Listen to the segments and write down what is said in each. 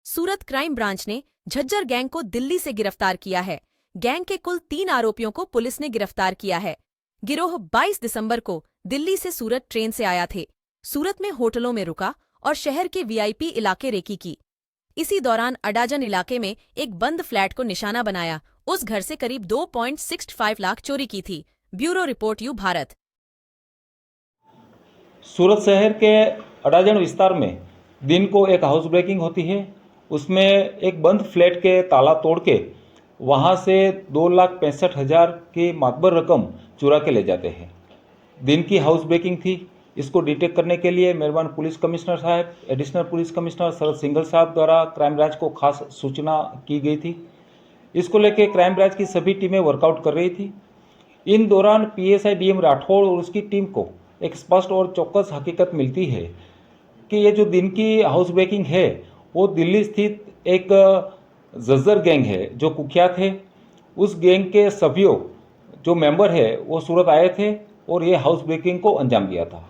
सूरत crime branch ने Jhajjar gang को दिल्ली से गिरफ्तार किया है। गैंग के कुल 3 आरोपियों को पुलिस ने गिरफ्तार किया है। गिरोह 22 दिसंबर को दिल्ली से सूरत ट्रेन से आया थे। सूरत में होटलों में रुका और शहर के वीआईपी इलाके रेकी की। इसी दौरान अडाजन इलाके में एक बंद फ्लैट को निशाना बनाया। उस घर से करीब 2.65 लाख चोरी की थी। Bureau report U Bharat. Surat शहर के अडाजन विस्तार में दिन को एक हाउस ब्रेकिंग होती है। उसमें एक बंद फ्लैट के ताला तोड़ के वहाँ से 2,65,000 की मातबर रकम चुरा के ले जाते हैं। दिन की हाउस ब्रेकिंग थी। इसको डिटेक्ट करने के लिए मेहरबान पुलिस कमिश्नर साहब, एडिशनल पुलिस कमिश्नर शरद सिंघल साहब द्वारा क्राइम ब्रांच को खास सूचना की गई थी। इसको लेकर क्राइम ब्रांच की सभी टीमें वर्कआउट कर रही थी। इन दौरान पीएसआई डीएम राठौड़ और उसकी टीम को एक स्पष्ट और चौकस हकीकत मिलती है कि ये जो दिन की हाउस ब्रेकिंग है वो दिल्ली स्थित एक झज्जर गैंग है जो कुख्यात है। उस गैंग के सभ्यों जो मेंबर है वो सूरत आए थे और ये हाउस ब्रेकिंग को अंजाम दिया था।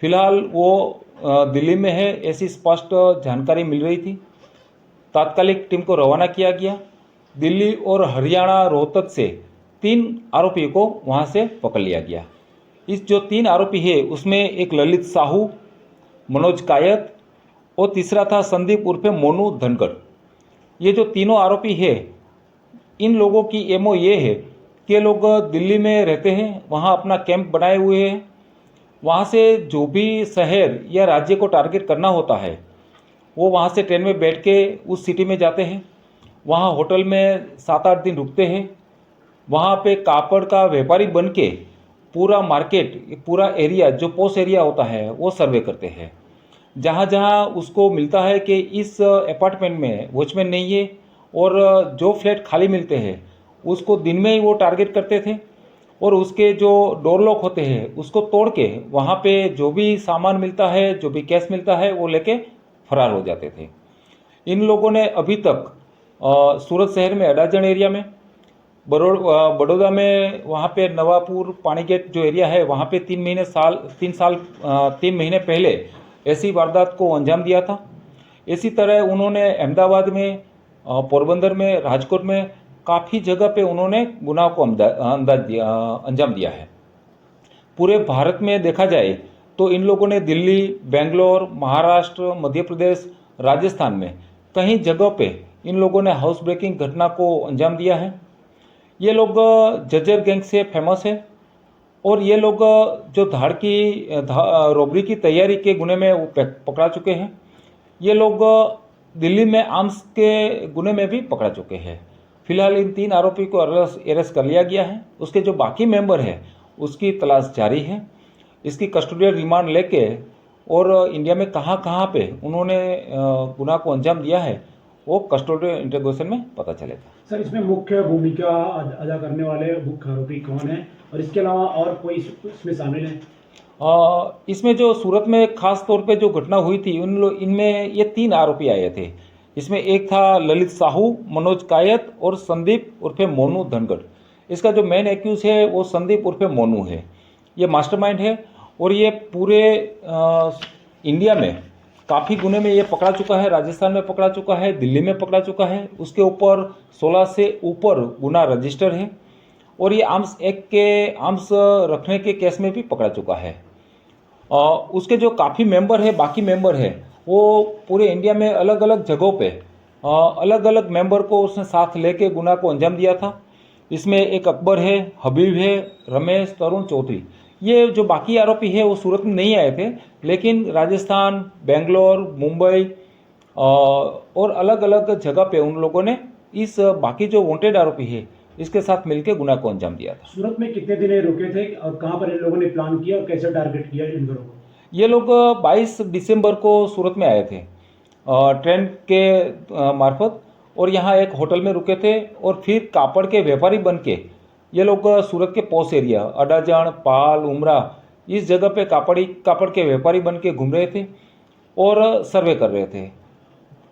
फिलहाल वो दिल्ली में है ऐसी स्पष्ट जानकारी मिल रही थी। तात्कालिक टीम को रवाना किया गया। दिल्ली और हरियाणा रोहतक से 3 आरोपियों को वहाँ से पकड़ लिया गया। इस जो 3 आरोपी है उसमें एक ललित साहू, मनोज कायत और तीसरा था संदीप उर्फे मोनू धनगढ़। ये जो तीनों आरोपी है इन लोगों की एमओ ये है कि ये लोग दिल्ली में रहते हैं, वहाँ अपना कैंप बनाए हुए हैं। वहाँ से जो भी शहर या राज्य को टारगेट करना होता है वो वहाँ से ट्रेन में बैठ के उस सिटी में जाते हैं। वहाँ होटल में 7-8 दिन रुकते हैं। वहाँ पे कापड़ का व्यापारी बन के पूरा मार्केट, पूरा एरिया जो पोस्ट एरिया होता है वो सर्वे करते हैं। जहाँ जहाँ उसको मिलता है कि इस अपार्टमेंट में वॉचमैन नहीं है और जो फ्लैट खाली मिलते हैं उसको दिन में ही वो टारगेट करते थे और उसके जो डोर लॉक होते हैं उसको तोड़ के वहाँ पे जो भी सामान मिलता है, जो भी कैश मिलता है वो लेके फरार हो जाते थे। इन लोगों ने अभी तक सूरत शहर में अडाजन एरिया में, बड़ौदा में वहाँ पे नवापुर पानीगेट जो एरिया है वहाँ पे 3 महीने पहले ऐसी वारदात को अंजाम दिया था। इसी तरह उन्होंने अहमदाबाद में, पोरबंदर में, राजकोट में काफ़ी जगह पे उन्होंने गुनाह को अंजाम दिया है। पूरे भारत में देखा जाए तो इन लोगों ने दिल्ली, बेंगलोर, महाराष्ट्र, मध्य प्रदेश, राजस्थान में कई जगहों पे इन लोगों ने हाउस ब्रेकिंग घटना को अंजाम दिया है। ये लोग झज्जर गैंग से फेमस है और ये लोग जो रॉबरी की तैयारी के गुने में वो पकड़ा चुके हैं। ये लोग दिल्ली में आर्म्स के गुने में भी पकड़ा चुके हैं। फिलहाल इन 3 आरोपी को अरेस्ट कर लिया गया है। उसके जो बाकी मेंबर हैं उसकी तलाश जारी है। इसकी कस्टोडियल रिमांड लेके और इंडिया में कहाँ कहाँ पे उन्होंने गुनाह को अंजाम दिया है वो कस्टोडियल इंटरोगेशन में पता चलेगा। सर, इसमें मुख्य भूमिका अदा करने वाले मुख्य आरोपी कौन है और इसके अलावा और कोई इसमें शामिल है? इसमें जो सूरत में खास तौर पे जो घटना हुई थी इनमें ये 3 आरोपी आए थे। इसमें एक था ललित साहू, मनोज कायत और संदीप उर्फे मोनू धनगढ़। इसका जो मेन एक्यूज है वो संदीप उर्फे मोनू है। ये मास्टरमाइंड है और ये पूरे इंडिया में काफ़ी गुने में ये पकड़ा चुका है। राजस्थान में पकड़ा चुका है, दिल्ली में पकड़ा चुका है। उसके ऊपर 16 से ऊपर गुना रजिस्टर है और ये आर्म्स एक्ट के आर्म्स रखने के केस में भी पकड़ा चुका है। उसके जो काफ़ी मेंबर है, बाकी मेंबर है, वो पूरे इंडिया में अलग अलग जगहों पे अलग अलग मेंबर को उसने साथ लेके गुनाह को अंजाम दिया था। इसमें एक अकबर है, हबीब है, रमेश, तरुण चौधरी। ये जो बाकी आरोपी है वो सूरत में नहीं आए थे लेकिन राजस्थान, बेंगलोर, मुंबई और अलग अलग जगह पे उन लोगों ने इस बाकी जो वांटेड आरोपी है इसके साथ मिलकर गुनाह को अंजाम दिया था। सूरत में कितने दिन रुके थे और कहाँ पर इन लोगों ने प्लान किया और कैसे टारगेट किया इन लोगों को? ये लोग 22 दिसंबर को सूरत में आए थे ट्रेन के मार्फत और यहाँ एक होटल में रुके थे और फिर कापड़ के व्यापारी बन के ये लोग सूरत के पॉश एरिया अडाजन, पाल, उमरा इस जगह पे कापड़ के व्यापारी बन के घूम रहे थे और सर्वे कर रहे थे।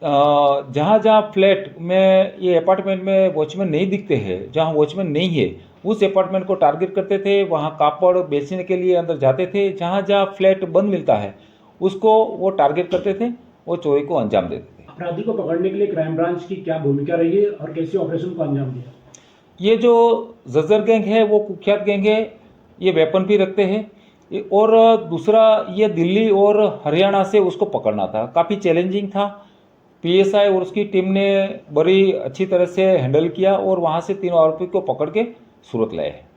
जहाँ जहाँ फ्लैट में, ये अपार्टमेंट में वॉचमैन नहीं दिखते हैं, जहाँ वॉचमैन नहीं है उस अपार्टमेंट को टारगेट करते थे। वहाँ कापड़ बेचने के लिए अंदर जाते थे। जहाँ जहाँ फ्लैट बंद मिलता है उसको वो टारगेट करते थे और चोरी को अंजाम देते थे। अपराधी को पकड़ने के लिए क्राइम ब्रांच की क्या भूमिका रही है और कैसे ऑपरेशन को अंजाम दिया? ये जो झज्जर गैंग है वो कुख्यात गैंग है, ये वेपन भी रखते हैं। और दूसरा, ये दिल्ली और हरियाणा से उसको पकड़ना था, काफ़ी चैलेंजिंग था। पीएसआई और उसकी टीम ने बड़ी अच्छी तरह से हैंडल किया और वहाँ से तीनों आरोपी को पकड़ के सूरत लाए हैं।